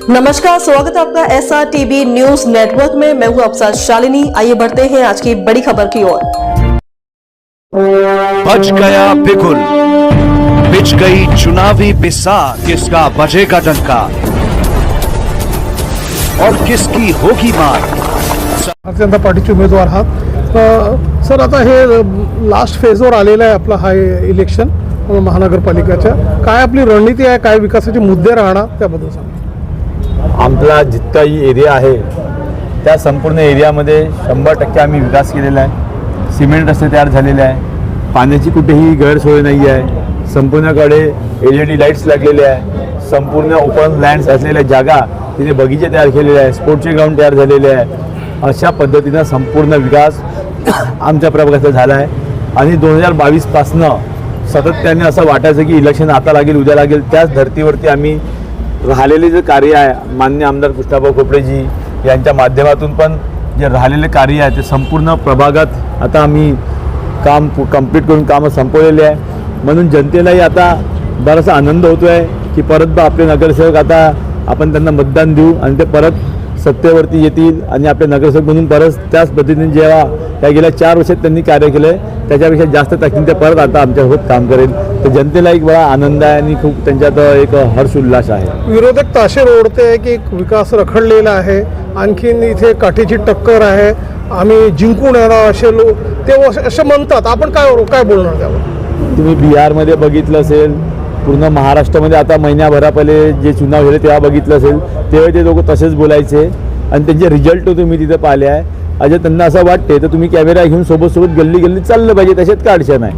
नमस्कार, स्वागत है आपका SRTV न्यूज नेटवर्क में। मैं हूं आपके साथ शालिनी। आइए बढ़ते हैं आज की बड़ी खबर की ओर। बच गया बिगुल, बिछ गई चुनावी बिसात, किसका बजेगा डंका और किसकी होगी मार। भारतीय जनता पार्टीचे उमेदवार आहात सर। आता हे लास्ट फेजवर आलेलं आहे आपलं हा इलेक्शन महानगरपालिकेच्या। काय आपली रणनीती आहे, काय विकासाचे मुद्दे राहणार त्याबद्दल सांगा। आमचा जितकाही एरिया आहे त्या संपूर्ण एरियामध्ये 100% आम्ही विकास केलेला आहे। सिमेंट रस्ते तयार झालेले आहे, पाण्याची कुठेही गैरसोय नाही आहे, संपूर्णकडे LED लाईट्स लागलेले आहे, संपूर्ण ओपन लँड्स असलेल्या जागा तिथे बगीचे तयार केलेले आहे, स्पोर्ट्सचे ग्राउंड तयार झालेले आहे। अशा पद्धतीनं संपूर्ण विकास आमच्या प्रभागाचा झाला आहे आणि 2022 पासनं सातत्याने असं वाटायचं की इलेक्शन आता लागेल, उद्या लागेल, त्याच धर्तीवरती आम्ही राहिलेले जे कार्य आहे माननीय आमदार कृष्णाभाऊ खोपडेजी यांच्या माध्यमातून पण जे राहिलेले कार्य आहे ते संपूर्ण प्रभागात आता आम्ही काम कंप्लीट करून कामं संपवलेले आहे। म्हणून जनतेलाही आता बराचसा आनंद होतो आहे की परत आपले नगरसेवक आता आपण त्यांना मतदान देऊ आणि ते परत सत्तेवरती येतील आणि आपले नगरसेवक म्हणून परत त्याच पद्धतीने जेव्हा त्या गेल्या 4 वर्षात त्यांनी कार्य केलं त्याच्यापेक्षा जास्त ताकदीने ते परत आता आमच्यासोबत काम करेल। तर जनतेला एक बडा आनंद आहे आणि खूप त्यांच्यात एक हर्ष उल्हास आहे। विरोधक ताशेर ओढते की विकास रखडलेला आहे, आणखीन इथे काठीची टक्कर आहे, आम्ही जिंकून येणार असे लोक ते असे म्हणतात। आपण काय बोलणार त्यावर? तुम्ही बिहारमध्ये बघितलं असेल, पूर्ण महाराष्ट्रामध्ये आता महिन्याभरा पहिले जे चुनाव झाले तेव्हा बघितलं असेल, तेव्हा ते लोक तसेच बोलायचे आणि त्यांचे रिझल्ट तुम्ही तिथे पाहिले आहे। अजय त्यांना असं वाटते तर तुम्ही कॅमेरा घेऊन सोबत गल्ली गल्ली चाललं पाहिजे, त्याच्यात काय अडचण आहे,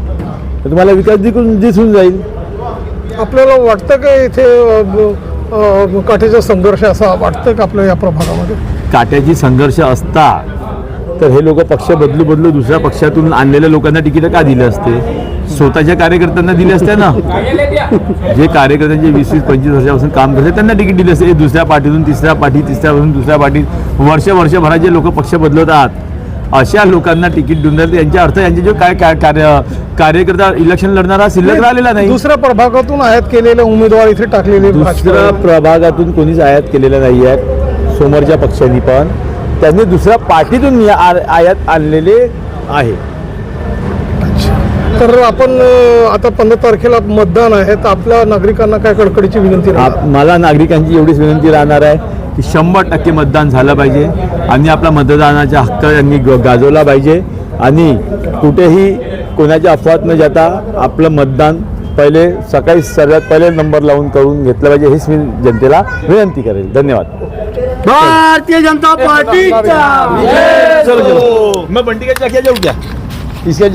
तर तुम्हाला विकास दिसून जाईल। आपल्याला वाटतं का इथे काठीचा संघर्ष असा वाटतं का आपल्या या प्रभागामध्ये? काट्याची संघर्ष असता तर हे लोक पक्ष बदलू दुसऱ्या पक्षातून आणलेल्या लोकांना तिकीट का दिले असते? स्वतःच्या कार्यकर्त्यांना दिले असते ना। जे कार्यकर्त्यांचे 20-25 वर्षापासून काम करते त्यांना तिकीट दिले असते। दुसऱ्या पार्टीतून तिसऱ्या पार्टीतून दुसऱ्या पार्टीत वर्षभरात जे लोक पक्ष बदलवतात अशा लोकांना तिकीट देऊन द्याल। यांच्या अर्थ यांचे जो काय कार्यकर्ता इलेक्शन लढणारा शिल्लक राहिलेला नाही। दुसऱ्या प्रभागातून आयात केलेले उमेदवार इथे टाकलेले, दुसऱ्या प्रभागातून कोणीच आयात केलेलं नाही आहे। समोरच्या पक्षांनी पण त्यांनी दुसऱ्या पार्टीतून आयात आणलेले आहे। तर आपण आता 15 तारखेला मतदान आहे, तर आपल्या नागरिकांना काय कडकडीची विनंती राहणार? मला नागरिकांची एवढीच विनंती राहणार आहे की 100% मतदान झालं पाहिजे आणि आपला मतदानाचा हक्क यांनी गाजवला पाहिजे आणि कुठेही कोणाच्या अफवात न जाता आपलं मतदान पहिले सकाळी सर्वात पहिले नंबर लावून करून घेतलं पाहिजे, हेच मी जनतेला विनंती करेल। धन्यवाद। भारतीय जनता पार्टी चलो मैं बंटी का क्या जाऊँ क्या इसके